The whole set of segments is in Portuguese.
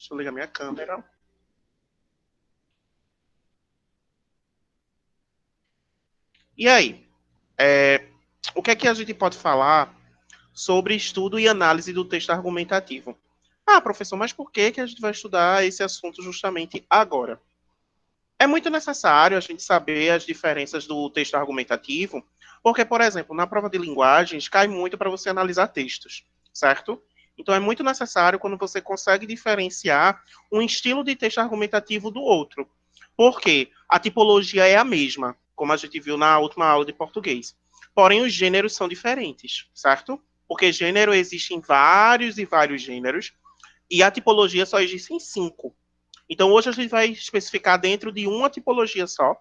Deixa eu ligar minha câmera. E aí? O que é que a gente pode falar sobre estudo e análise do texto argumentativo? Ah, professor, mas por que que a gente vai estudar esse assunto justamente agora? É muito necessário a gente saber as diferenças do texto argumentativo, porque, por exemplo, na prova de linguagens, cai muito para você analisar textos, certo? Então, é muito necessário quando você consegue diferenciar um estilo de texto argumentativo do outro. Porque a tipologia é a mesma, como a gente viu na última aula de português. Porém, os gêneros são diferentes, certo? Porque gênero existem vários e vários gêneros, e a tipologia só existe em 5. Então, hoje a gente vai especificar dentro de uma tipologia só,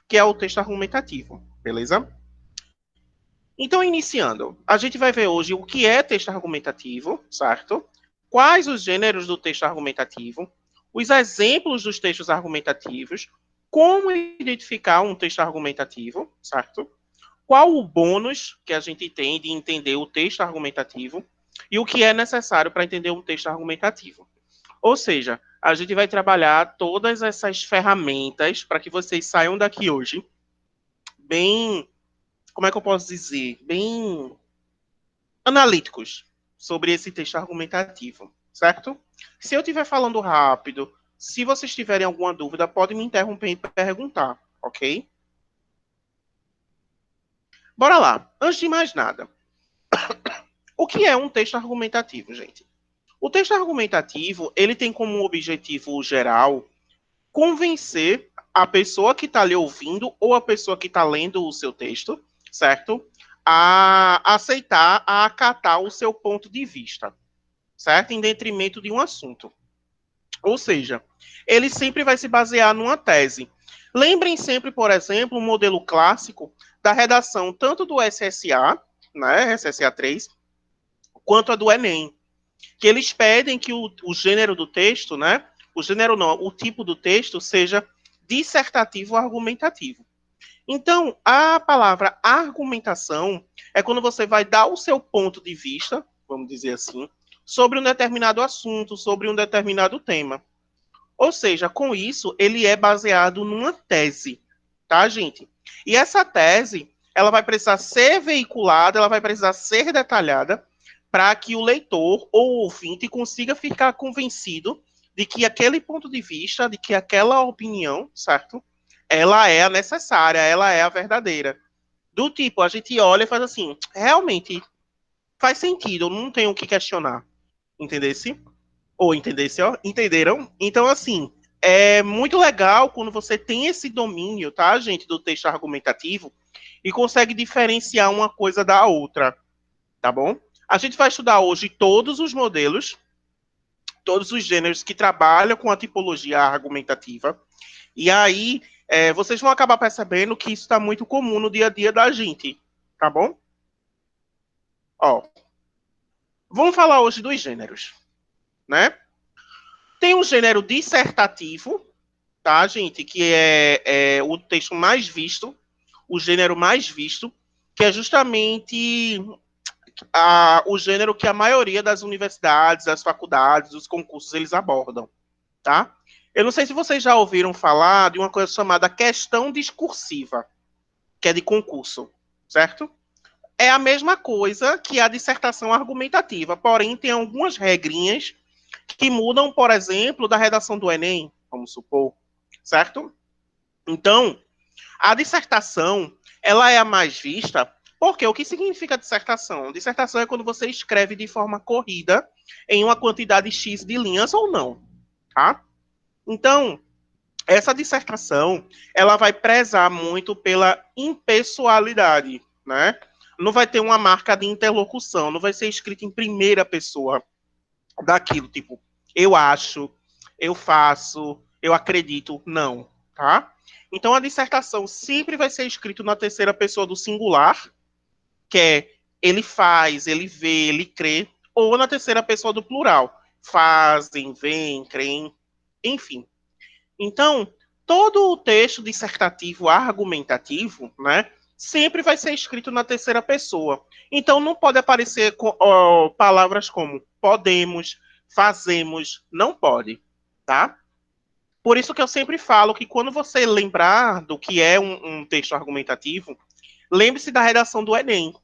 que é o texto argumentativo, beleza? Então, iniciando, a gente vai ver hoje o que é texto argumentativo, certo? Quais os gêneros do texto argumentativo, os exemplos dos textos argumentativos, como identificar um texto argumentativo, certo? Qual o bônus que a gente tem de entender o texto argumentativo e o que é necessário para entender um texto argumentativo. Ou seja, a gente vai trabalhar todas essas ferramentas para que vocês saiam daqui hoje bem, como é que eu posso dizer, bem analíticos sobre esse texto argumentativo, certo? Se eu estiver falando rápido, se vocês tiverem alguma dúvida, podem me interromper e perguntar, ok? Bora lá. Antes de mais nada, o que é um texto argumentativo, gente? O texto argumentativo, ele tem como objetivo geral convencer a pessoa que está lhe ouvindo ou a pessoa que está lendo o seu texto, certo? A aceitar, a acatar o seu ponto de vista, certo? Em detrimento de um assunto. Ou seja, ele sempre vai se basear numa tese. Lembrem sempre, por exemplo, o modelo clássico da redação tanto do SSA, né, SSA 3, quanto a do Enem, que eles pedem que o gênero do texto, né, o gênero não, o tipo do texto seja dissertativo ou argumentativo. Então, a palavra argumentação é quando você vai dar o seu ponto de vista, vamos dizer assim, sobre um determinado assunto, sobre um determinado tema. Ou seja, com isso, ele é baseado numa tese, tá, gente? E essa tese, ela vai precisar ser veiculada, ela vai precisar ser detalhada para que o leitor ou o ouvinte consiga ficar convencido de que aquele ponto de vista, de que aquela opinião, certo? Ela é a necessária, ela é a verdadeira. Do tipo, a gente olha e faz assim, realmente faz sentido, eu não tenho o que questionar. Entendesse? Ou entendesse, ó? Entenderam? Então, assim, é muito legal quando você tem esse domínio, tá, gente, do texto argumentativo e consegue diferenciar uma coisa da outra, tá bom? A gente vai estudar hoje todos os modelos, todos os gêneros que trabalham com a tipologia argumentativa. E aí, vocês vão acabar percebendo que isso está muito comum no dia a dia da gente, tá bom? Ó, vamos falar hoje dos gêneros, né? Tem um gênero dissertativo, tá, gente? Que é o texto mais visto, o gênero mais visto, que é justamente o gênero que a maioria das universidades, das faculdades, dos concursos, eles abordam, tá? Eu não sei se vocês já ouviram falar de uma coisa chamada questão discursiva, que é de concurso, certo? É a mesma coisa que a dissertação argumentativa, porém tem algumas regrinhas que mudam, por exemplo, da redação do Enem, vamos supor, certo? Então, a dissertação, ela é a mais vista, porque o que significa dissertação? Dissertação é quando você escreve de forma corrida em uma quantidade X de linhas ou não, tá? Então, essa dissertação, ela vai prezar muito pela impessoalidade, né? Não vai ter uma marca de interlocução, não vai ser escrito em primeira pessoa daquilo, tipo, eu acho, eu faço, eu acredito, não, tá? Então a dissertação sempre vai ser escrito na terceira pessoa do singular, que é ele faz, ele vê, ele crê, ou na terceira pessoa do plural, fazem, veem, creem, enfim. Então, todo o texto dissertativo argumentativo, né, sempre vai ser escrito na terceira pessoa. Então, não pode aparecer palavras como podemos, fazemos, não pode. tá? Por isso que eu sempre falo que quando você lembrar do que é um texto argumentativo, lembre-se da redação do Enem,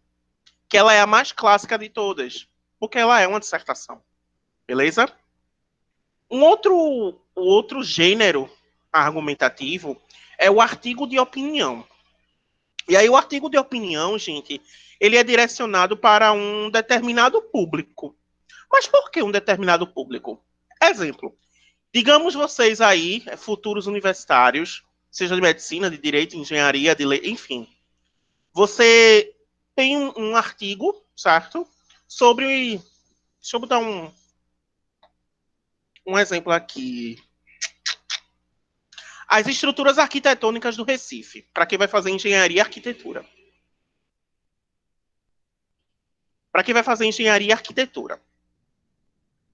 que ela é a mais clássica de todas, porque ela é uma dissertação, beleza? O outro gênero argumentativo é o artigo de opinião. E aí o artigo de opinião, gente, ele é direcionado para um determinado público. Mas por que um determinado público? Exemplo, digamos vocês aí, futuros universitários, seja de medicina, de direito, de engenharia, de lei, enfim. Você tem um artigo, certo? Sobre. Deixa eu dar um exemplo aqui. As estruturas arquitetônicas do Recife, para quem vai fazer engenharia e arquitetura. Para quem vai fazer engenharia e arquitetura.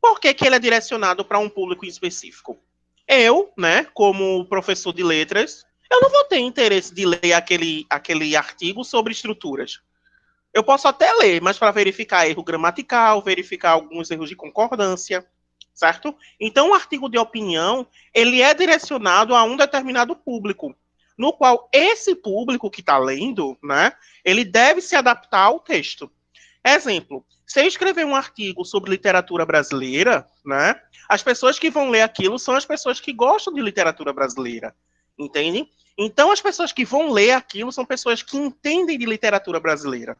Por que, que ele é direcionado para um público específico? Eu, né, como professor de letras, eu não vou ter interesse de ler aquele artigo sobre estruturas. Eu posso até ler, mas para verificar erro gramatical, verificar alguns erros de concordância, certo? Então, o artigo de opinião, ele é direcionado a um determinado público, no qual esse público que está lendo, né, ele deve se adaptar ao texto. Exemplo, se eu escrever um artigo sobre literatura brasileira, né, as pessoas que vão ler aquilo são as pessoas que gostam de literatura brasileira, entende? Então, as pessoas que vão ler aquilo são pessoas que entendem de literatura brasileira.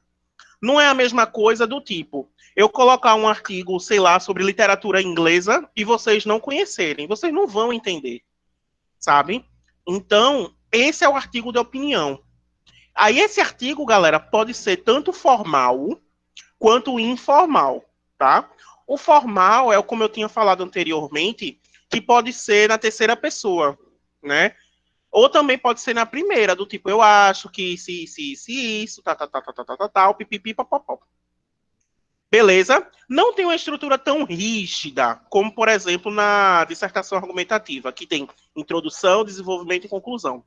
Não é a mesma coisa do tipo, eu colocar um artigo, sei lá, sobre literatura inglesa e vocês não conhecerem, vocês não vão entender, sabe? Então, esse é o artigo de opinião. Aí esse artigo, galera, pode ser tanto formal quanto informal, tá? O formal é, como eu tinha falado anteriormente, que pode ser na terceira pessoa, né? Ou também pode ser na primeira, do tipo, eu acho que se isso, tal, pipipi, papapó. Beleza? Não tem uma estrutura tão rígida como, por exemplo, na dissertação argumentativa, que tem introdução, desenvolvimento e conclusão.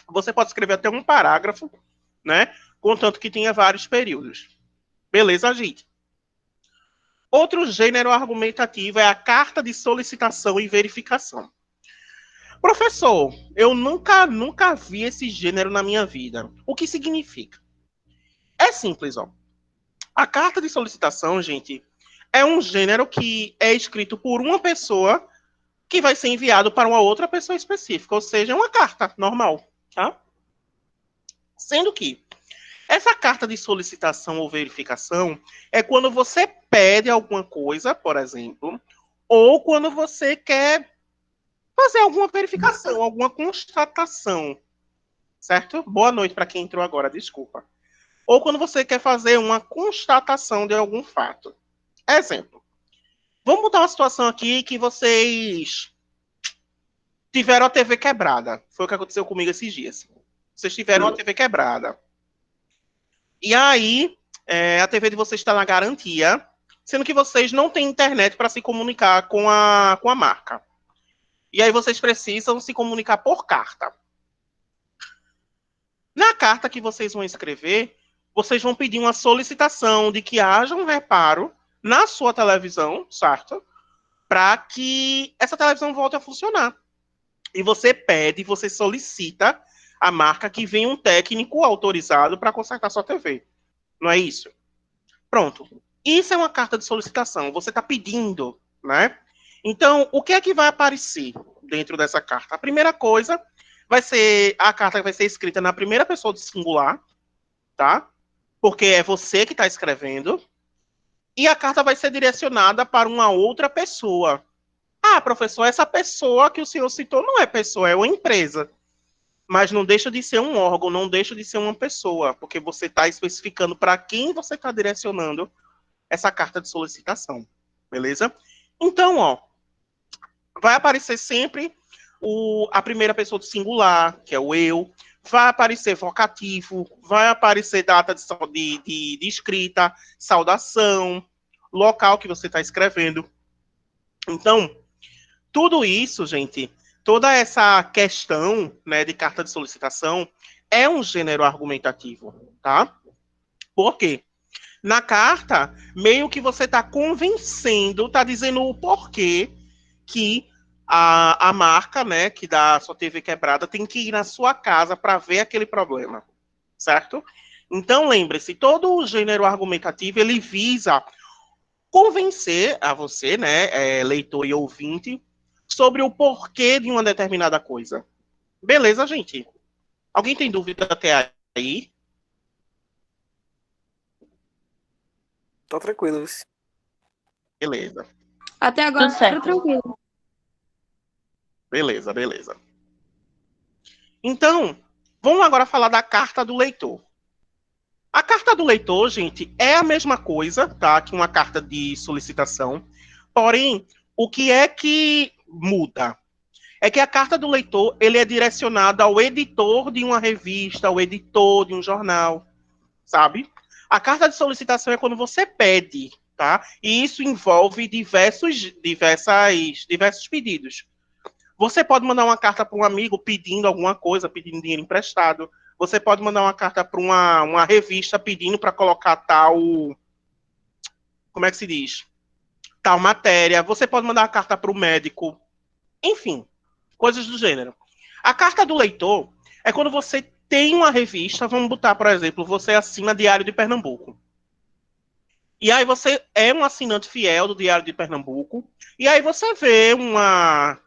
Você pode escrever até um parágrafo, né? Contanto que tenha vários períodos. Beleza, gente? Outro gênero argumentativo é a carta de solicitação e verificação. Professor, eu nunca vi esse gênero na minha vida. O que significa? É simples, ó. A carta de solicitação, gente, é um gênero que é escrito por uma pessoa que vai ser enviado para uma outra pessoa específica, ou seja, é uma carta normal, tá? Sendo que essa carta de solicitação ou verificação é quando você pede alguma coisa, por exemplo, ou quando você quer fazer alguma verificação, alguma constatação, certo? Boa noite para quem entrou agora, desculpa. Ou quando você quer fazer uma constatação de algum fato. Exemplo. Vamos botar uma situação aqui que vocês tiveram a TV quebrada. Foi o que aconteceu comigo esses dias. Vocês tiveram a TV quebrada. E aí, a TV de vocês está na garantia, sendo que vocês não têm internet para se comunicar com a marca. E aí vocês precisam se comunicar por carta. Na carta que vocês vão escrever, vocês vão pedir uma solicitação de que haja um reparo na sua televisão, certo? Para que essa televisão volte a funcionar. E você pede, você solicita a marca que venha um técnico autorizado para consertar sua TV. Não é isso? Pronto. Isso é uma carta de solicitação. Você está pedindo, né? Então, o que é que vai aparecer dentro dessa carta? A primeira coisa vai ser a carta que vai ser escrita na primeira pessoa do singular, tá? Porque é você que está escrevendo. E a carta vai ser direcionada para uma outra pessoa. Ah, professor, essa pessoa que o senhor citou não é pessoa, é uma empresa. Mas não deixa de ser um órgão, não deixa de ser uma pessoa, porque você está especificando para quem você está direcionando essa carta de solicitação, beleza? Então, ó, vai aparecer sempre a primeira pessoa do singular, que é o eu, vai aparecer vocativo, vai aparecer data de escrita, saudação, local que você está escrevendo. Então, tudo isso, gente, toda essa questão, né, de carta de solicitação é um gênero argumentativo, tá? Por quê? Na carta, meio que você está convencendo, está dizendo o porquê que a marca, né, que dá a sua TV quebrada, tem que ir na sua casa para ver aquele problema, certo? Então, lembre-se, todo o gênero argumentativo, ele visa convencer a você, né, leitor e ouvinte, sobre o porquê de uma determinada coisa. Beleza, gente? Alguém tem dúvida até aí? Tá tranquilo. Beleza. Até agora, Tudo certo. tranquilo. Beleza, beleza. Então, vamos agora falar da carta do leitor. A carta do leitor, gente, é a mesma coisa, tá, que uma carta de solicitação. Porém, o que é que muda? É que a carta do leitor, ele é direcionada ao editor de uma revista, ao editor de um jornal, sabe? A carta de solicitação é quando você pede, tá? E isso envolve diversos pedidos. Você pode mandar uma carta para um amigo pedindo alguma coisa, pedindo dinheiro emprestado. Você pode mandar uma carta para uma revista pedindo para colocar tal. Como é que se diz? Tal matéria. Você pode mandar uma carta para o médico. Enfim, coisas do gênero. A carta do leitor é quando você tem uma revista, vamos botar, por exemplo, você assina Diário de Pernambuco. E aí você é um assinante fiel do Diário de Pernambuco. E aí você vê uma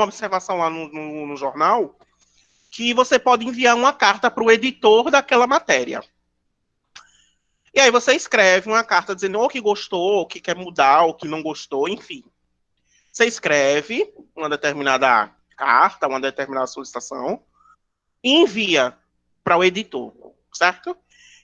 observação lá no jornal que você pode enviar uma carta para o editor daquela matéria. E aí você escreve uma carta dizendo ou que gostou, ou que quer mudar, ou que não gostou, enfim. Você escreve uma determinada carta, uma determinada solicitação, e envia para o editor, certo?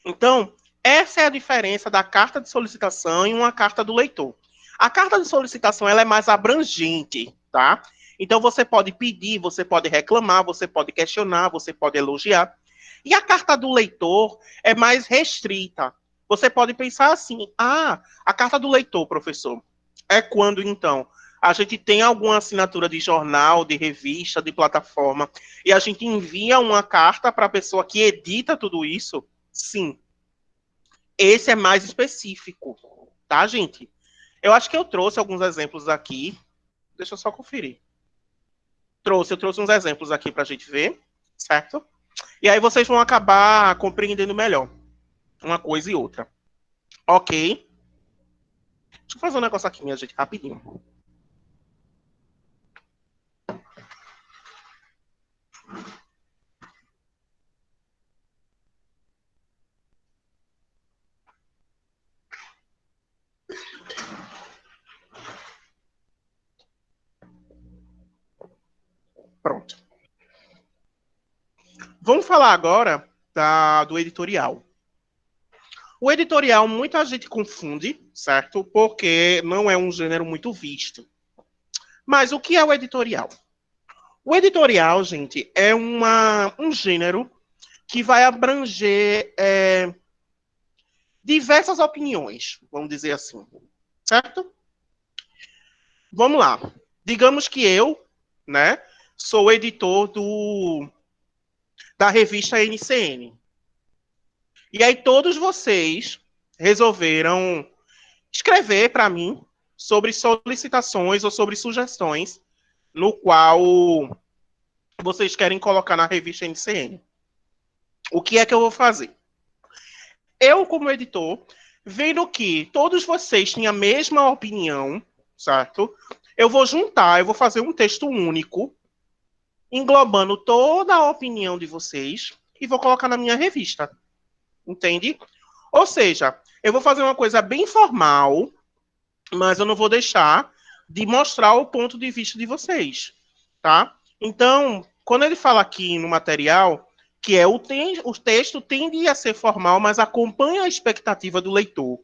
Então, essa é a diferença da carta de solicitação e uma carta do leitor. A carta de solicitação ela é mais abrangente, tá? Então, você pode pedir, você pode reclamar, você pode questionar, você pode elogiar. E a carta do leitor é mais restrita. Você pode pensar assim, a carta do leitor, professor, é quando, então, a gente tem alguma assinatura de jornal, de revista, de plataforma, e a gente envia uma carta para a pessoa que edita tudo isso? Sim. Esse é mais específico, tá, gente? Eu acho que eu trouxe alguns exemplos aqui. Deixa eu só conferir. Eu trouxe uns exemplos aqui para a gente ver, certo? E aí vocês vão acabar compreendendo melhor uma coisa e outra. Ok? Deixa eu fazer um negócio aqui, minha gente, rapidinho. Pronto. Vamos falar agora do editorial. O editorial muita gente confunde, certo? Porque não é um gênero muito visto. Mas o que é o editorial? O editorial, gente, é um gênero que vai abranger diversas opiniões, vamos dizer assim, certo? Vamos lá. Digamos que eu, né, sou editor da revista NCN. E aí todos vocês resolveram escrever para mim sobre solicitações ou sobre sugestões no qual vocês querem colocar na revista NCN. O que é que eu vou fazer? Eu, como editor, vendo que todos vocês têm a mesma opinião, certo? Eu vou juntar, eu vou fazer um texto único, englobando toda a opinião de vocês e vou colocar na minha revista. Entende? Ou seja, eu vou fazer uma coisa bem formal, mas eu não vou deixar de mostrar o ponto de vista de vocês, tá? Então, quando ele fala aqui no material, que é o texto tende a ser formal, mas acompanha a expectativa do leitor.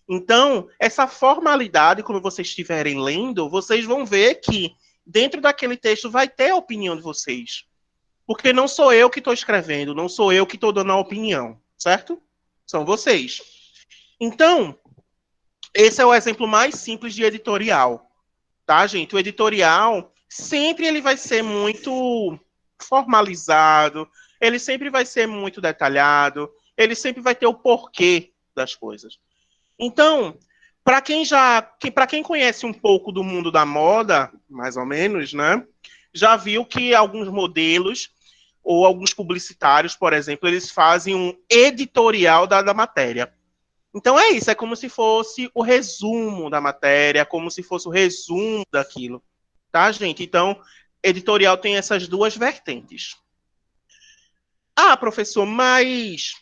Então, essa formalidade, quando vocês estiverem lendo, vocês vão ver que dentro daquele texto vai ter a opinião de vocês. Porque não sou eu que estou escrevendo, não sou eu que estou dando a opinião, certo? São vocês. Então, esse é o exemplo mais simples de editorial, tá, gente? O editorial sempre ele vai ser muito formalizado, ele sempre vai ser muito detalhado, ele sempre vai ter o porquê das coisas. Então, Para quem conhece um pouco do mundo da moda, mais ou menos, né, já viu que alguns modelos ou alguns publicitários, por exemplo, eles fazem um editorial da matéria. Então é isso, é como se fosse o resumo da matéria, como se fosse o resumo daquilo, tá, gente? Então, editorial tem essas duas vertentes. Ah, professor, mas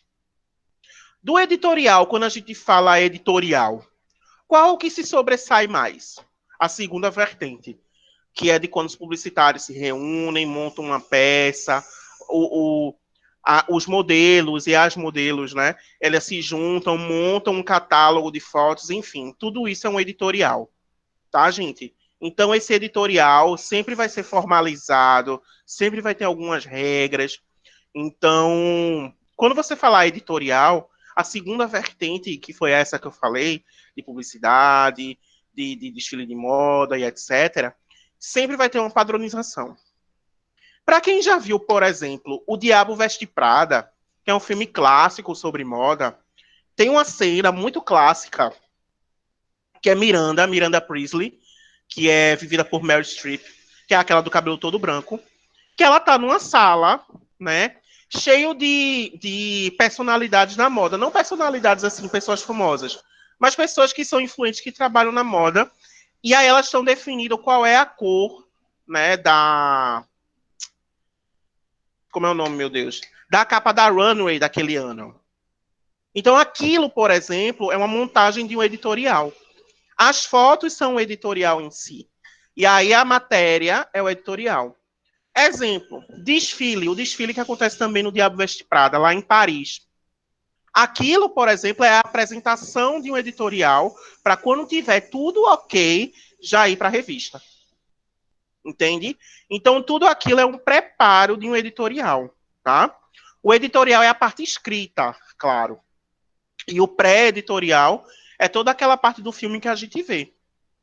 do editorial, quando a gente fala editorial, qual que se sobressai mais? A segunda vertente, que é de quando os publicitários se reúnem, montam uma peça, os modelos e as modelos, né? Elas se juntam, montam um catálogo de fotos, enfim, tudo isso é um editorial, tá, gente? Então, esse editorial sempre vai ser formalizado, sempre vai ter algumas regras. Então, quando você falar editorial, a segunda vertente, que foi essa que eu falei, de publicidade, de desfile de moda e etc., sempre vai ter uma padronização. Para quem já viu, por exemplo, O Diabo Veste Prada, que é um filme clássico sobre moda, tem uma cena muito clássica, que é Miranda Priestley, que é vivida por Meryl Streep, que é aquela do cabelo todo branco, que ela tá numa sala, né, cheio de personalidades na moda. Não personalidades assim, pessoas famosas, mas pessoas que são influentes, que trabalham na moda. E aí elas estão definindo qual é a cor, né, da... Como é o nome, meu Deus? Da capa da Runway daquele ano. Então aquilo, por exemplo, é uma montagem de um editorial. As fotos são o editorial em si. E aí a matéria é o editorial. Exemplo, desfile. O desfile que acontece também no Diabo Veste Prada, lá em Paris. Aquilo, por exemplo, é a apresentação de um editorial para quando tiver tudo ok, já ir para a revista. Entende? Então, tudo aquilo é um preparo de um editorial, tá? O editorial é a parte escrita, claro. E o pré-editorial é toda aquela parte do filme que a gente vê.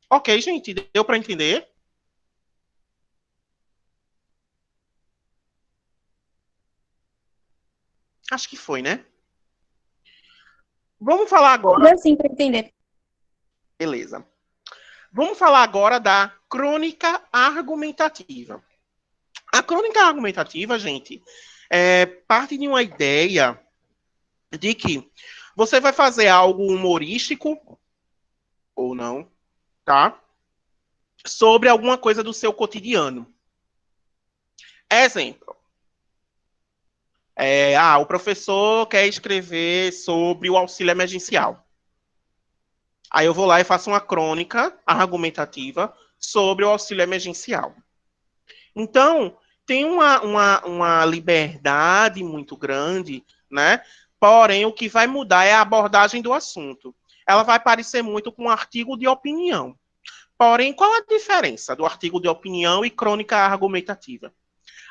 Ok, gente? Deu para entender? Acho que foi, né? Vamos falar agora. Deu sim para entender. Beleza. Vamos falar agora da crônica argumentativa. A crônica argumentativa, gente, é parte de uma ideia de que você vai fazer algo humorístico ou não, tá? Sobre alguma coisa do seu cotidiano. Exemplo. O professor quer escrever sobre o auxílio emergencial. Aí eu vou lá e faço uma crônica argumentativa sobre o auxílio emergencial. Então, tem uma liberdade muito grande, né? Porém, o que vai mudar é a abordagem do assunto. Ela vai parecer muito com um artigo de opinião. Porém, qual a diferença do artigo de opinião e crônica argumentativa?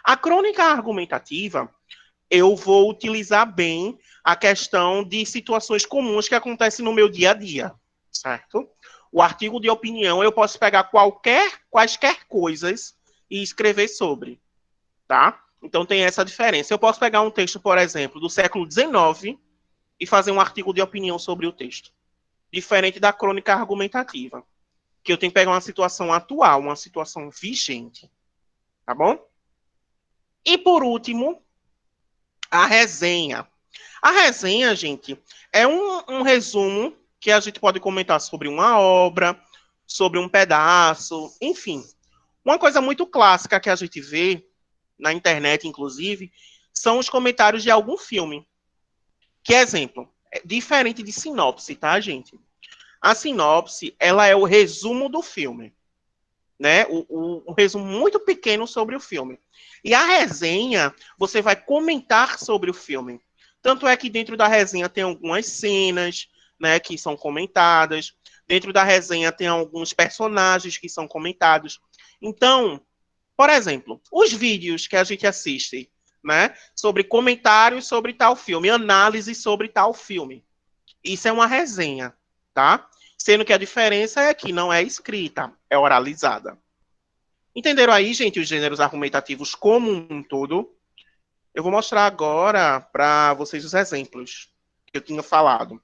A crônica argumentativa, eu vou utilizar bem a questão de situações comuns que acontecem no meu dia a dia, certo? O artigo de opinião, eu posso pegar quaisquer coisas e escrever sobre, tá? Então tem essa diferença. Eu posso pegar um texto, por exemplo, do século XIX e fazer um artigo de opinião sobre o texto. Diferente da crônica argumentativa, que eu tenho que pegar uma situação atual, uma situação vigente, tá bom? E por último, a resenha. A resenha, gente, é um resumo que a gente pode comentar sobre uma obra, sobre um pedaço, enfim. Uma coisa muito clássica que a gente vê na internet, inclusive, são os comentários de algum filme. Que exemplo, é diferente de sinopse, tá, gente? A sinopse, ela é o resumo do filme, né? Um resumo muito pequeno sobre o filme. E a resenha, você vai comentar sobre o filme. Tanto é que dentro da resenha tem algumas cenas, né, que são comentadas. Dentro da resenha tem alguns personagens que são comentados. Então, por exemplo, os vídeos que a gente assiste, né, sobre comentários sobre tal filme, análise sobre tal filme. Isso é uma resenha, tá? Sendo que a diferença é que não é escrita, é oralizada. Entenderam aí, gente, os gêneros argumentativos como um todo? Eu vou mostrar agora para vocês os exemplos que eu tinha falado,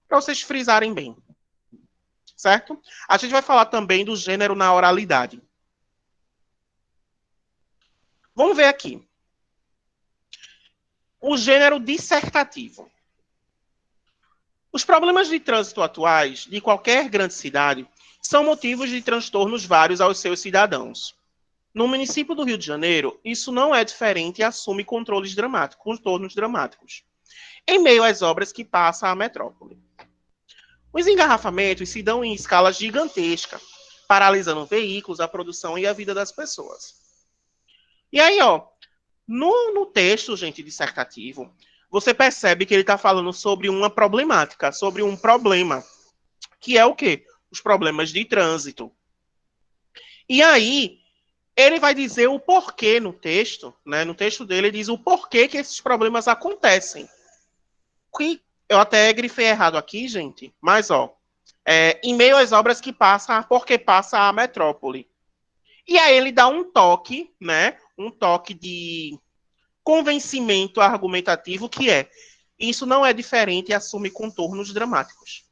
para vocês frisarem bem. certo? A gente vai falar também do gênero na oralidade. Vamos ver aqui. O gênero dissertativo. Os problemas de trânsito atuais de qualquer grande cidade são motivos de transtornos vários aos seus cidadãos. No município do Rio de Janeiro, isso não é diferente e assume contornos dramáticos, em meio às obras que passa a metrópole. Os engarrafamentos se dão em escala gigantesca, paralisando veículos, a produção e a vida das pessoas. E aí, no texto, gente, dissertativo, você percebe que ele está falando sobre uma problemática, sobre um problema, que é o quê? Os problemas de trânsito. E aí, ele vai dizer o porquê no texto, né? No texto dele, ele diz o porquê que esses problemas acontecem. Que eu até grifei errado aqui, gente, mas, em meio às obras que passa, porque passa a metrópole. E aí ele dá um toque, né? Um toque de convencimento argumentativo, que é: isso não é diferente e assume contornos dramáticos.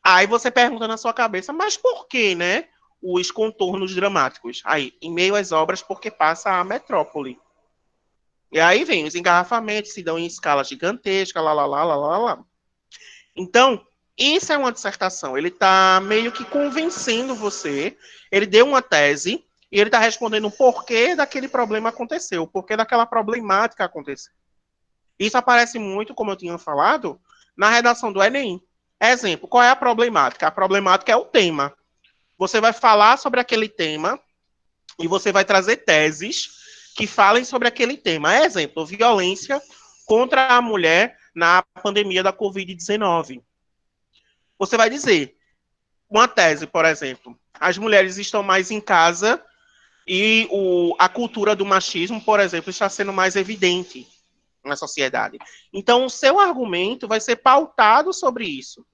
Aí você pergunta na sua cabeça, mas por que, né? Os contornos dramáticos. Aí, em meio às obras, porque passa a metrópole. E aí vem os engarrafamentos, se dão em escala gigantesca, lá. Então, isso é uma dissertação. Ele está meio que convencendo você. Ele deu uma tese e ele está respondendo o porquê daquele problema aconteceu, o porquê daquela problemática aconteceu. Isso aparece muito, como eu tinha falado, na redação do Enem. Exemplo, qual é a problemática? A problemática é o tema. Você vai falar sobre aquele tema e você vai trazer teses que falem sobre aquele tema. Exemplo, violência contra a mulher na pandemia da Covid-19. Você vai dizer, uma tese, por exemplo, as mulheres estão mais em casa e a cultura do machismo, por exemplo, está sendo mais evidente na sociedade. Então, o seu argumento vai ser pautado sobre isso.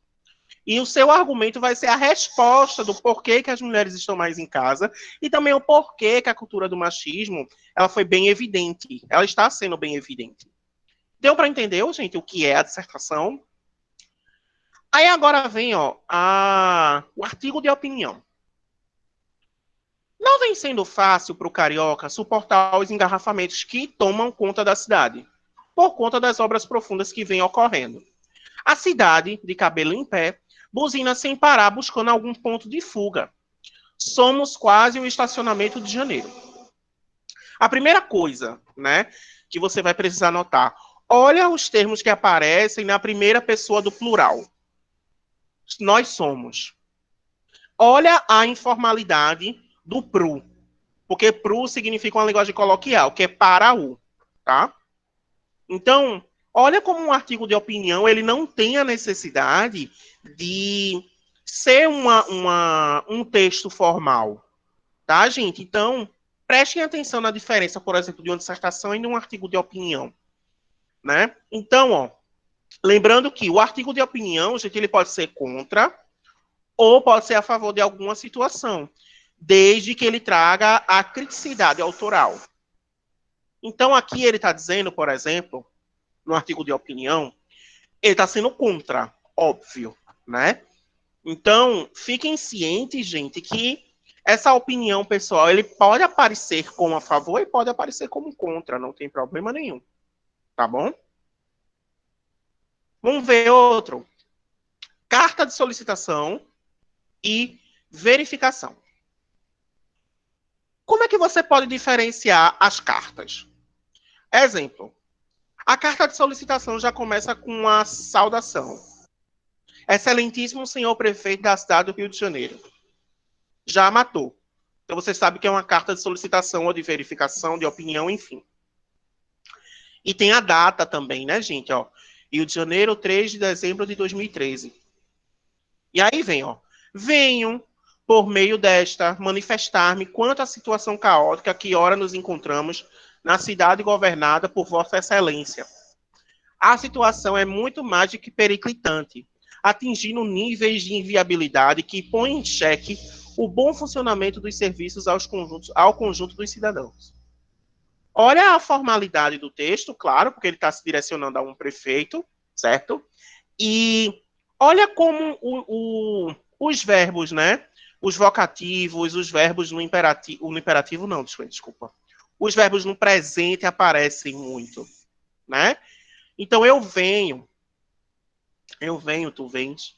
E o seu argumento vai ser a resposta do porquê que as mulheres estão mais em casa e também o porquê que a cultura do machismo ela foi bem evidente. Ela está sendo bem evidente. Deu para entender, gente, o que é a dissertação? Aí agora vem o artigo de opinião. Não vem sendo fácil para o carioca suportar os engarrafamentos que tomam conta da cidade, por conta das obras profundas que vêm ocorrendo. A cidade, de cabelo em pé, buzina sem parar, buscando algum ponto de fuga. Somos quase o estacionamento de Janeiro. A primeira coisa, né, que você vai precisar notar, olha os termos que aparecem na primeira pessoa do plural. Nós somos. Olha a informalidade do PRU, porque PRU significa uma linguagem coloquial, que é para o, tá? Então, olha como um artigo de opinião, ele não tem a necessidade de ser um texto formal, tá, gente? Então, prestem atenção na diferença, por exemplo, de uma dissertação e de um artigo de opinião, né? Então, lembrando que o artigo de opinião, gente, ele pode ser contra ou pode ser a favor de alguma situação, desde que ele traga a criticidade autoral. Então, aqui ele está dizendo, por exemplo, no artigo de opinião, ele está sendo contra, óbvio, né? Então, fiquem cientes, gente, que essa opinião pessoal, ele pode aparecer como a favor e pode aparecer como contra, não tem problema nenhum, tá bom? Vamos ver outro. Carta de solicitação e verificação. Como é que você pode diferenciar as cartas? Exemplo, a carta de solicitação já começa com a saudação. Excelentíssimo senhor prefeito da cidade do Rio de Janeiro. Já matou. Então você sabe que é uma carta de solicitação ou de verificação, de opinião, enfim. E tem a data também, né, gente? Rio de Janeiro, 3 de dezembro de 2013. E aí vem, venho, por meio desta, manifestar-me quanto à situação caótica que ora nos encontramos na cidade governada por Vossa Excelência. A situação é muito mais do que periclitante, atingindo níveis de inviabilidade que põem em xeque o bom funcionamento dos serviços ao conjunto dos cidadãos. Olha a formalidade do texto, claro, porque ele está se direcionando a um prefeito, certo? E olha como Os verbos, né? Os vocativos, os verbos no imperativo. No imperativo, não, desculpa. Os verbos no presente aparecem muito, né? Então eu venho, tu vens.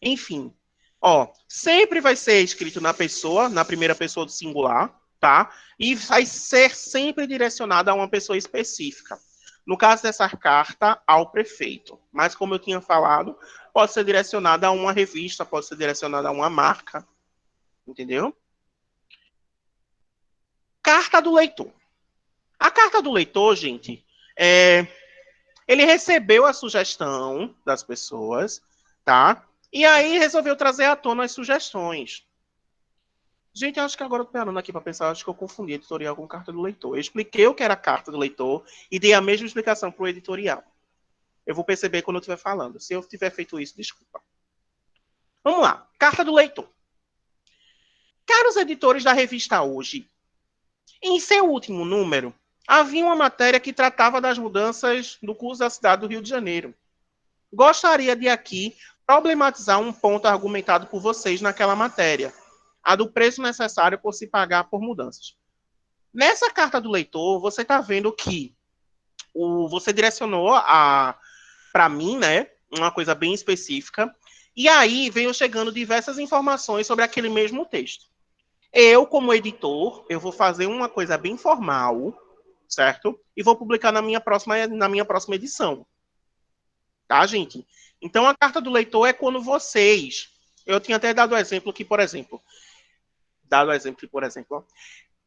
Enfim, ó, sempre vai ser escrito na pessoa, na primeira pessoa do singular, tá? E vai ser sempre direcionado a uma pessoa específica. No caso dessa carta, ao prefeito. Mas, como eu tinha falado, pode ser direcionada a uma revista, pode ser direcionada a uma marca. Entendeu? Carta do leitor. A carta do leitor, gente, ele recebeu a sugestão das pessoas, tá? E aí resolveu trazer à tona as sugestões. Gente, acho que agora eu tô parando aqui para pensar, acho que eu confundi editorial com carta do leitor. Eu expliquei o que era a carta do leitor e dei a mesma explicação para o editorial. Eu vou perceber quando eu estiver falando. Se eu tiver feito isso, desculpa. Vamos lá. Carta do leitor. Caros editores da revista Hoje, em seu último número, havia uma matéria que tratava das mudanças do curso da cidade do Rio de Janeiro. Gostaria de aqui problematizar um ponto argumentado por vocês naquela matéria, a do preço necessário por se pagar por mudanças. Nessa carta do leitor, você está vendo que você direcionou para mim, né, uma coisa bem específica, e aí veio chegando diversas informações sobre aquele mesmo texto. Eu, como editor, eu vou fazer uma coisa bem formal, certo? E vou publicar na minha próxima edição. Tá, gente? Então, a carta do leitor é quando vocês... Eu tinha até dado o exemplo que, por exemplo...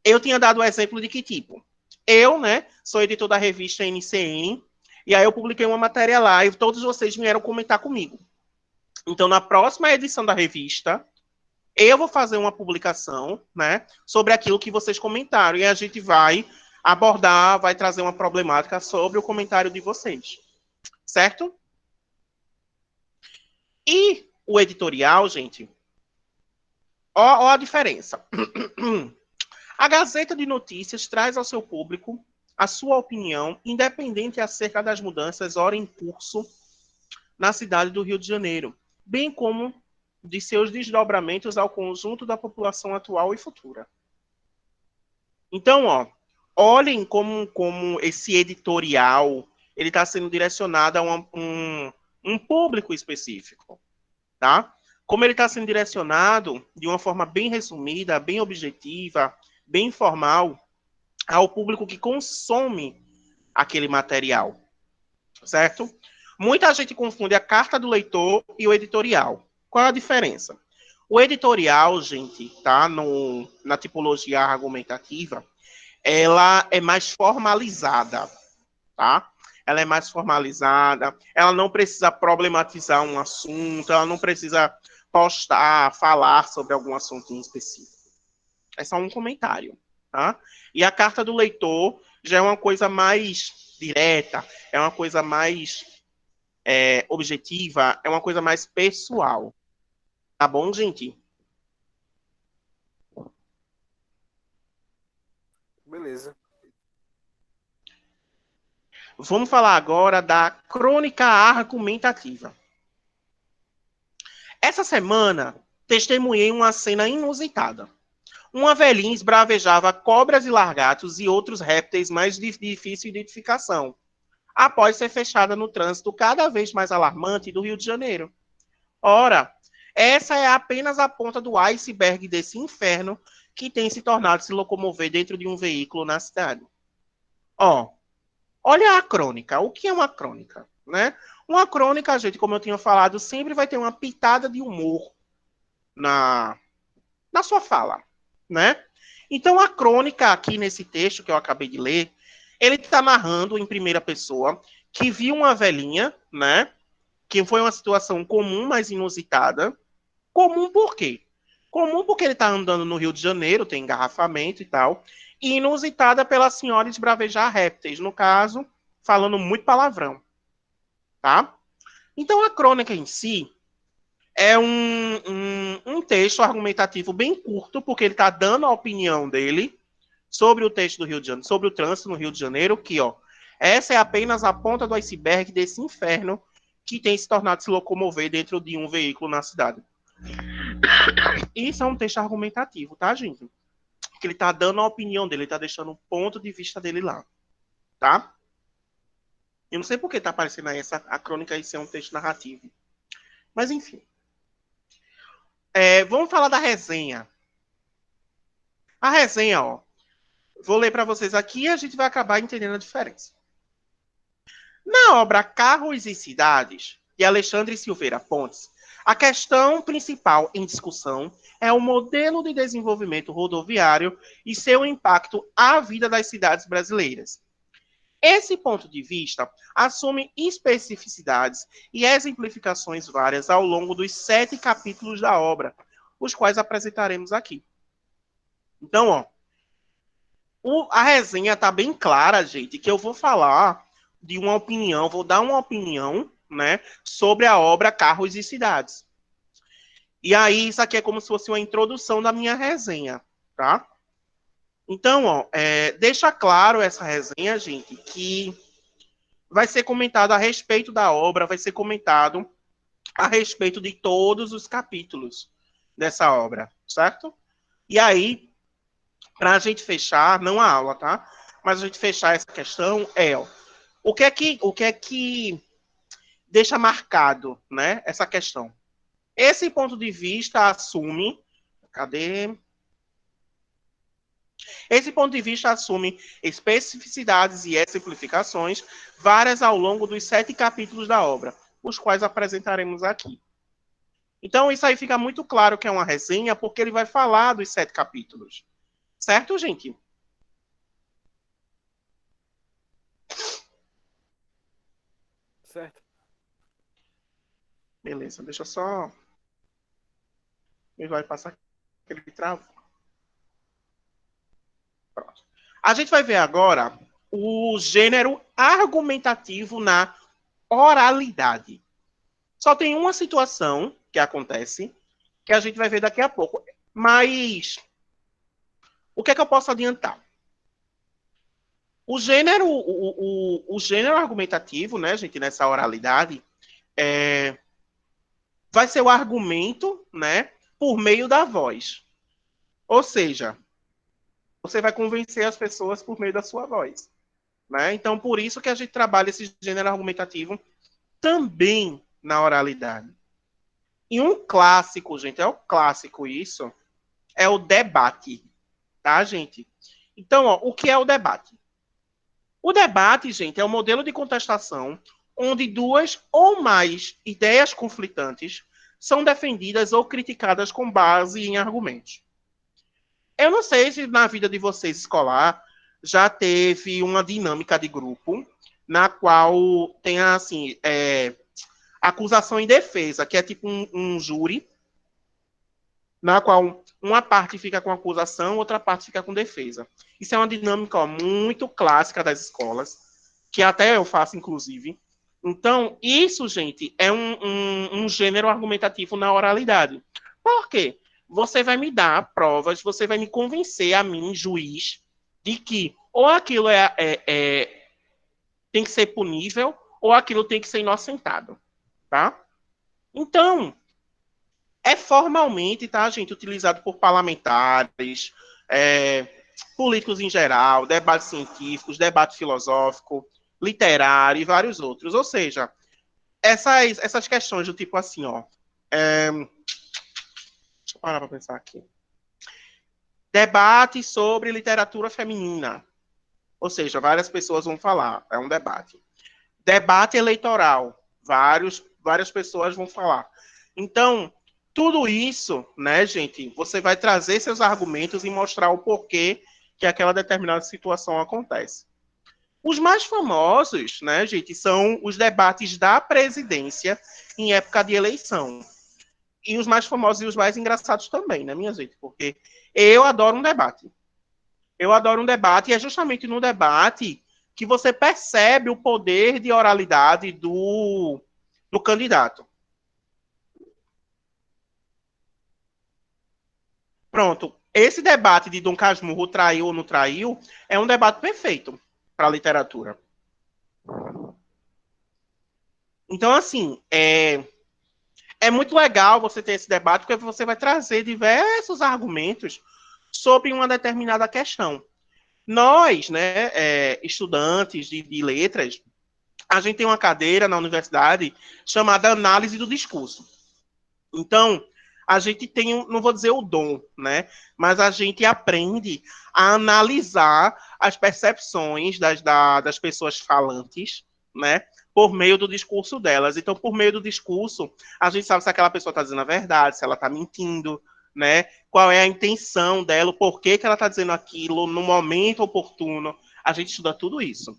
eu tinha dado o exemplo de que, tipo, eu, né, sou editor da revista NCN, e aí eu publiquei uma matéria lá e todos vocês vieram comentar comigo. Então, na próxima edição da revista, eu vou fazer uma publicação, né, sobre aquilo que vocês comentaram, e a gente vai abordar, vai trazer uma problemática sobre o comentário de vocês. Certo? E o editorial, gente, ó a diferença. A Gazeta de Notícias traz ao seu público a sua opinião independente acerca das mudanças ora em curso na cidade do Rio de Janeiro, bem como de seus desdobramentos ao conjunto da população atual e futura. Então, ó, olhem como esse editorial ele está sendo direcionado a um público específico, tá? Como ele está sendo direcionado de uma forma bem resumida, bem objetiva, bem formal, ao público que consome aquele material, certo? Muita gente confunde a carta do leitor e o editorial. Qual a diferença? O editorial, gente, tá? Na tipologia argumentativa, ela é mais formalizada, tá? Ela é mais formalizada, ela não precisa problematizar um assunto, ela não precisa postar, falar sobre algum assunto em específico. É só um comentário, tá? E a carta do leitor já é uma coisa mais direta, é uma coisa mais objetiva, é uma coisa mais pessoal. Tá bom, gente? Beleza. Vamos falar agora da crônica argumentativa. Essa semana, testemunhei uma cena inusitada. Uma velhinha esbravejava cobras e largatos e outros répteis mais de difícil identificação, após ser fechada no trânsito cada vez mais alarmante do Rio de Janeiro. Ora, essa é apenas a ponta do iceberg desse inferno que tem se tornado se locomover dentro de um veículo na cidade. Ó, olha a crônica. O que é uma crônica, né? Uma crônica, gente, como eu tinha falado, sempre vai ter uma pitada de humor na sua fala, né? Então, a crônica aqui nesse texto que eu acabei de ler, ele está narrando em primeira pessoa que viu uma velhinha, né? Que foi uma situação comum, mas inusitada. Comum por quê? Comum porque ele está andando no Rio de Janeiro, tem engarrafamento e tal. E inusitada pela senhora esbravejar répteis, no caso, falando muito palavrão. Tá? Então, a crônica em si é um texto argumentativo bem curto, porque ele está dando a opinião dele sobre o texto do Rio de Janeiro, sobre o trânsito no Rio de Janeiro, que, ó, essa é apenas a ponta do iceberg desse inferno que tem se tornado se locomover dentro de um veículo na cidade. Isso é um texto argumentativo, tá, gente? Que ele tá dando a opinião dele, ele tá deixando o ponto de vista dele lá, tá? Eu não sei por que tá aparecendo aí a crônica aí ser um texto narrativo. Mas, enfim. Vamos falar da resenha. A resenha, ó. Vou ler para vocês aqui e a gente vai acabar entendendo a diferença. Na obra Carros e Cidades, de Alexandre Silveira Pontes, a questão principal em discussão é o modelo de desenvolvimento rodoviário e seu impacto à vida das cidades brasileiras. Esse ponto de vista assume especificidades e exemplificações várias ao longo dos 7 capítulos da obra, os quais apresentaremos aqui. Então, ó, a resenha está bem clara, gente, que eu vou falar de uma opinião, vou dar uma opinião, né, sobre a obra Carros e Cidades. E aí, isso aqui é como se fosse uma introdução da minha resenha, tá? Então, ó, deixa claro essa resenha, gente, que vai ser comentado a respeito da obra, vai ser comentado a respeito de todos os capítulos dessa obra, certo? E aí, para a gente fechar, não a aula, tá? Mas a gente fechar essa questão ó, o que é que deixa marcado, né, essa questão? Esse ponto de vista assume, cadê? Esse ponto de vista assume especificidades e exemplificações, várias ao longo dos 7 capítulos da obra, os quais apresentaremos aqui. Então, isso aí fica muito claro que é uma resenha, porque ele vai falar dos 7 capítulos. Certo, gente? Certo. Beleza, deixa eu só... Ele vai passar aquele travo. Pronto. A gente vai ver agora o gênero argumentativo na oralidade. Só tem uma situação que acontece, que a gente vai ver daqui a pouco. Mas o que é que eu posso adiantar? O gênero argumentativo, né, gente, nessa oralidade, vai ser o argumento, né, por meio da voz. Ou seja, você vai convencer as pessoas por meio da sua voz. Né? Então, por isso que a gente trabalha esse gênero argumentativo também na oralidade. E um clássico, gente, é o clássico isso, é o debate, tá, gente? Então, ó, o que é o debate? O debate, gente, é um modelo de contestação onde duas ou mais ideias conflitantes são defendidas ou criticadas com base em argumentos. Eu não sei se na vida de vocês escolar já teve uma dinâmica de grupo na qual tem assim acusação e defesa, que é tipo um júri, na qual uma parte fica com acusação, outra parte fica com defesa. Isso é uma dinâmica muito clássica das escolas, que até eu faço, inclusive. Então, isso, gente, é um gênero argumentativo na oralidade. Por quê? Você vai me dar provas, você vai me convencer a mim, juiz, de que ou aquilo tem que ser punível, ou aquilo tem que ser inocentado, tá? Então, é formalmente, tá, gente, utilizado por parlamentares, políticos em geral, debates científicos, debate filosófico, literário e vários outros. Ou seja, essas questões do tipo assim, ó. Deixa eu parar para pensar aqui. Debate sobre literatura feminina. Ou seja, várias pessoas vão falar. É um debate. Debate eleitoral. Várias pessoas vão falar. Então, tudo isso, né, gente, você vai trazer seus argumentos e mostrar o porquê que aquela determinada situação acontece. Os mais famosos, né, gente, são os debates da presidência em época de eleição. E os mais famosos e os mais engraçados também, né, minha gente? Porque eu adoro um debate. Eu adoro um debate e é justamente no debate que você percebe o poder de oralidade do candidato. Pronto. Esse debate de Dom Casmurro traiu ou não traiu é um debate perfeito para a literatura. Então, assim, é muito legal você ter esse debate, porque você vai trazer diversos argumentos sobre uma determinada questão. Nós, né, estudantes de letras, a gente tem uma cadeira na universidade chamada análise do discurso. Então, a gente tem, não vou dizer o dom, né, mas a gente aprende a analisar as percepções das pessoas falantes, né, por meio do discurso delas. Então, por meio do discurso, a gente sabe se aquela pessoa está dizendo a verdade, se ela está mentindo, né? Qual é a intenção dela, o porquê que ela está dizendo aquilo no momento oportuno. A gente estuda tudo isso.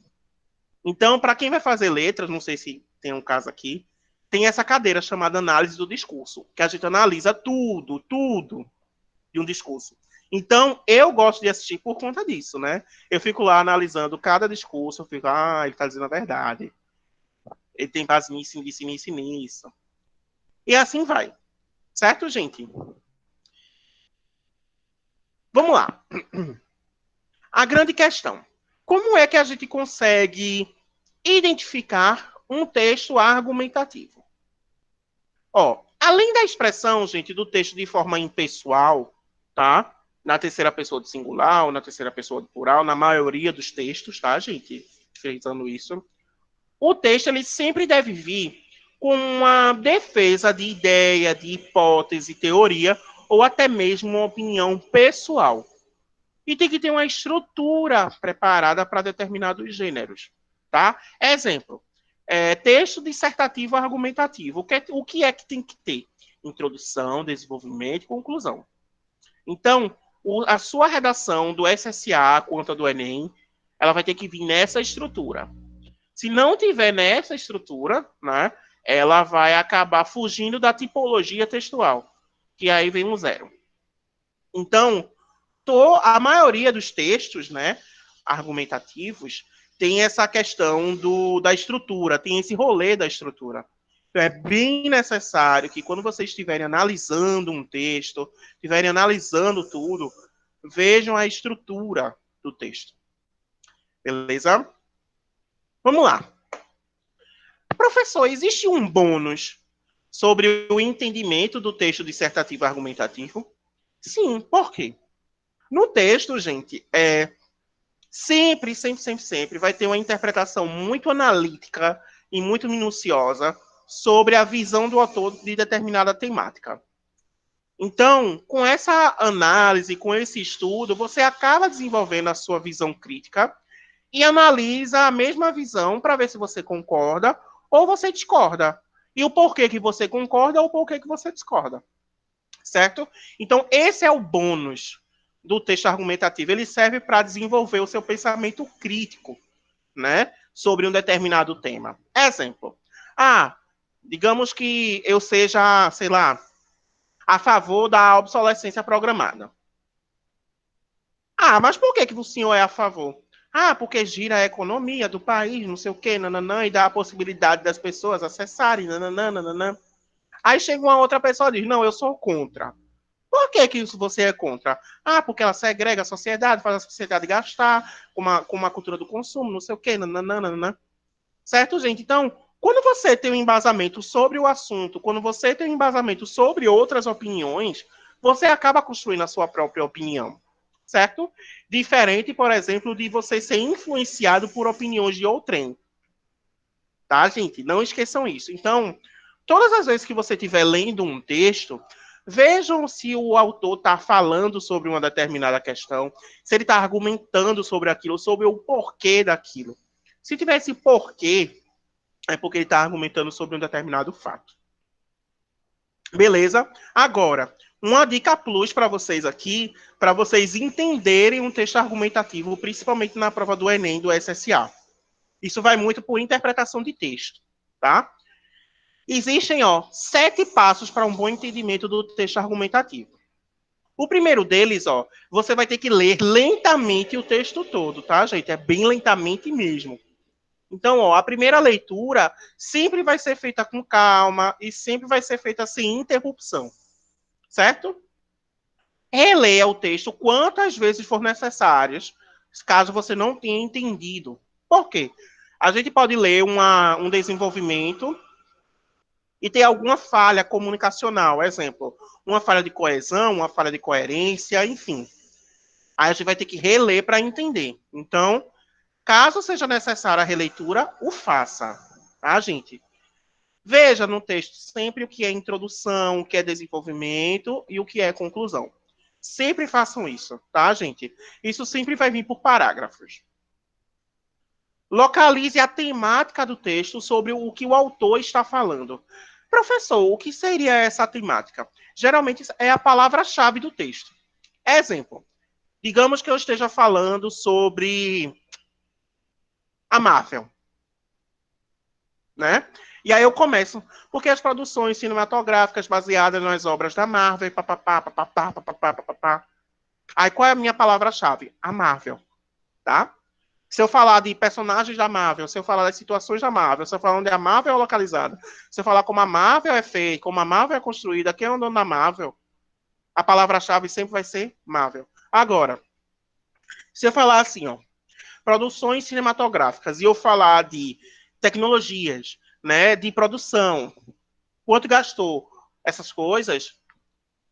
Então, para quem vai fazer letras, não sei se tem um caso aqui, tem essa cadeira chamada análise do discurso, que a gente analisa tudo de um discurso. Então, eu gosto de assistir por conta disso, né? Eu fico lá analisando cada discurso, eu fico, ele está dizendo a verdade. Ele tem base nisso, nisso. E assim vai. Certo, gente? Vamos lá. A grande questão. Como é que a gente consegue identificar um texto argumentativo? Além da expressão, gente, do texto de forma impessoal, tá? Na terceira pessoa do singular ou na terceira pessoa do plural, na maioria dos textos, tá, gente? Frisando isso. O texto, ele sempre deve vir com uma defesa de ideia, de hipótese, teoria, ou até mesmo uma opinião pessoal. E tem que ter uma estrutura preparada para determinados gêneros, tá? Exemplo, texto dissertativo argumentativo. O que é que tem que ter? Introdução, desenvolvimento e conclusão. Então, a sua redação do SSA quanto a do Enem, ela vai ter que vir nessa estrutura. Se não tiver nessa estrutura, né, ela vai acabar fugindo da tipologia textual, que aí vem um zero. Então, a maioria dos textos, né, argumentativos, tem essa questão da estrutura, tem esse rolê da estrutura. Então, é bem necessário que quando vocês estiverem analisando um texto, estiverem analisando tudo, vejam a estrutura do texto. Beleza? Vamos lá. Professor, existe um bônus sobre o entendimento do texto dissertativo argumentativo? Sim, por quê? No texto, gente, sempre vai ter uma interpretação muito analítica e muito minuciosa sobre a visão do autor de determinada temática. Então, com essa análise, com esse estudo, você acaba desenvolvendo a sua visão crítica e analisa a mesma visão para ver se você concorda ou você discorda. E o porquê que você concorda ou o porquê que você discorda. Certo? Então, esse é o bônus do texto argumentativo. Ele serve para desenvolver o seu pensamento crítico, né, sobre um determinado tema. Exemplo. Digamos que eu seja, sei lá, a favor da obsolescência programada. Mas por que o senhor é a favor? Porque gira a economia do país, não sei o quê, nananã, e dá a possibilidade das pessoas acessarem, nananã, nananã. Aí chega uma outra pessoa e diz, não, eu sou contra. Por que isso você é contra? Porque ela segrega a sociedade, faz a sociedade gastar com uma cultura do consumo, não sei o quê, nananã. Certo, gente? Então, quando você tem um embasamento sobre o assunto, quando você tem um embasamento sobre outras opiniões, você acaba construindo a sua própria opinião. Certo? Diferente, por exemplo, de você ser influenciado por opiniões de outrem. Tá, gente? Não esqueçam isso. Então, todas as vezes que você estiver lendo um texto, vejam se o autor está falando sobre uma determinada questão, se ele está argumentando sobre aquilo, sobre o porquê daquilo. Se tiver esse porquê, é porque ele está argumentando sobre um determinado fato. Beleza? Agora, uma dica plus para vocês aqui, para vocês entenderem um texto argumentativo, principalmente na prova do Enem, do SSA. Isso vai muito por interpretação de texto, tá? Existem, 7 passos para um bom entendimento do texto argumentativo. O primeiro deles, você vai ter que ler lentamente o texto todo, tá, gente? É bem lentamente mesmo. Então, a primeira leitura sempre vai ser feita com calma e sempre vai ser feita sem interrupção. Certo? Releia o texto quantas vezes for necessárias, caso você não tenha entendido. Por quê? A gente pode ler um desenvolvimento e tem alguma falha comunicacional, exemplo, uma falha de coesão, uma falha de coerência, enfim. Aí a gente vai ter que reler para entender. Então, caso seja necessária a releitura, o faça, tá, gente? Veja no texto sempre o que é introdução, o que é desenvolvimento e o que é conclusão. Sempre façam isso, tá, gente? Isso sempre vai vir por parágrafos. Localize a temática do texto sobre o que o autor está falando. Professor, o que seria essa temática? Geralmente é a palavra-chave do texto. Exemplo, digamos que eu esteja falando sobre a Marvel, né? E aí eu começo, porque as produções cinematográficas baseadas nas obras da Marvel, papapá, papapá, papapá, papapá. Aí qual é a minha palavra-chave? A Marvel, tá? Se eu falar de personagens da Marvel, se eu falar das situações da Marvel, se eu falar onde a Marvel é localizada, se eu falar como a Marvel é feita, como a Marvel é construída, quem é o dono da Marvel, a palavra-chave sempre vai ser Marvel. Agora, se eu falar assim, ó, produções cinematográficas, e eu falar de tecnologias, né, de produção, quanto gastou, essas coisas,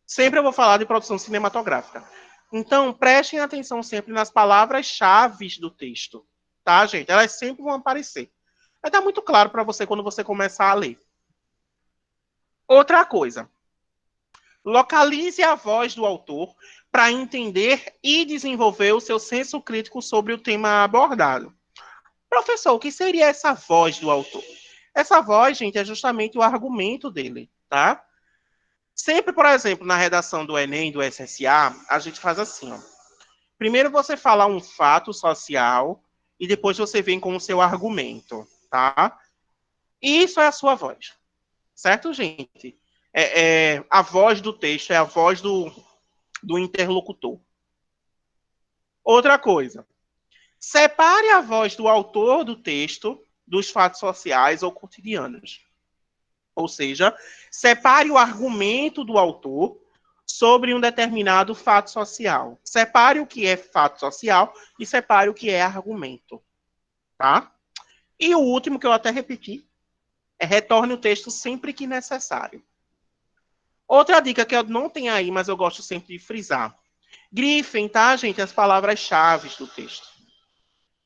sempre eu vou falar de produção cinematográfica. Então, prestem atenção sempre nas palavras-chave do texto, tá, gente? Elas sempre vão aparecer. Vai estar muito claro para você quando você começar a ler. Outra coisa, localize a voz do autor para entender e desenvolver o seu senso crítico sobre o tema abordado. Professor, o que seria essa voz do autor? Essa voz, gente, é justamente o argumento dele, tá? Sempre, por exemplo, na redação do Enem, do SSA, a gente faz assim, ó. Primeiro você fala um fato social e depois você vem com o seu argumento, tá? Isso é a sua voz, certo, gente? A voz do texto, é a voz do interlocutor. Outra coisa, separe a voz do autor do texto dos fatos sociais ou cotidianos. Ou seja, separe o argumento do autor sobre um determinado fato social. Separe o que é fato social e separe o que é argumento, tá? E o último que eu até repeti é retorne o texto sempre que necessário. Outra dica que eu não tenho aí, mas eu gosto sempre de frisar. Grifem, tá, gente, as palavras-chave do texto.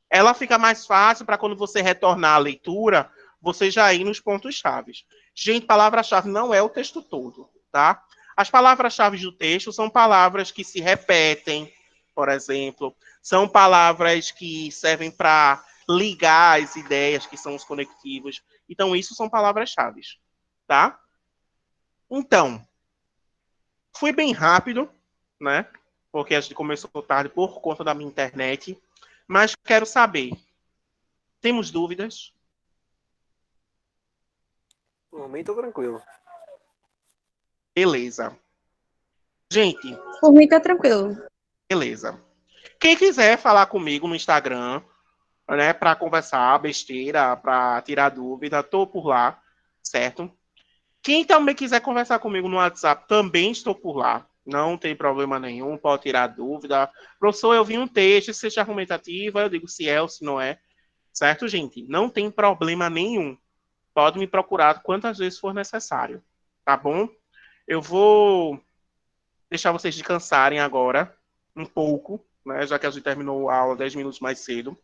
Ela fica mais fácil para quando você retornar a leitura, você já ir nos pontos-chave. Gente, palavra-chave não é o texto todo, tá? As palavras-chave do texto são palavras que se repetem, por exemplo, são palavras que servem para ligar as ideias, que são os conectivos. Então, isso são palavras-chave, tá? Então, fui bem rápido, né? Porque a gente começou tarde por conta da minha internet, mas quero saber, temos dúvidas? No momento tô tranquilo. Beleza. Gente, Por mim tá tranquilo. beleza. Quem quiser falar comigo no Instagram, né, para conversar besteira, para tirar dúvida, tô por lá, certo? Quem também quiser conversar comigo no WhatsApp, também estou por lá. Não tem problema nenhum, pode tirar dúvida. Professor, eu vi um texto, se seja argumentativo, eu digo se é ou se não é. Certo, gente? Não tem problema nenhum. Pode me procurar quantas vezes for necessário. Tá bom? Eu vou deixar vocês descansarem agora, um pouco, né? Já que a gente terminou a aula 10 minutos mais cedo.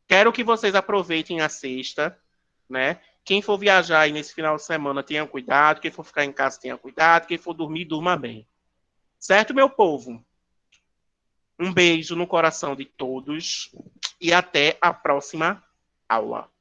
Quero que vocês aproveitem a sexta, né? Quem for viajar aí nesse final de semana, tenha cuidado. Quem for ficar em casa, tenha cuidado. Quem for dormir, durma bem. Certo, meu povo? Um beijo no coração de todos e até a próxima aula.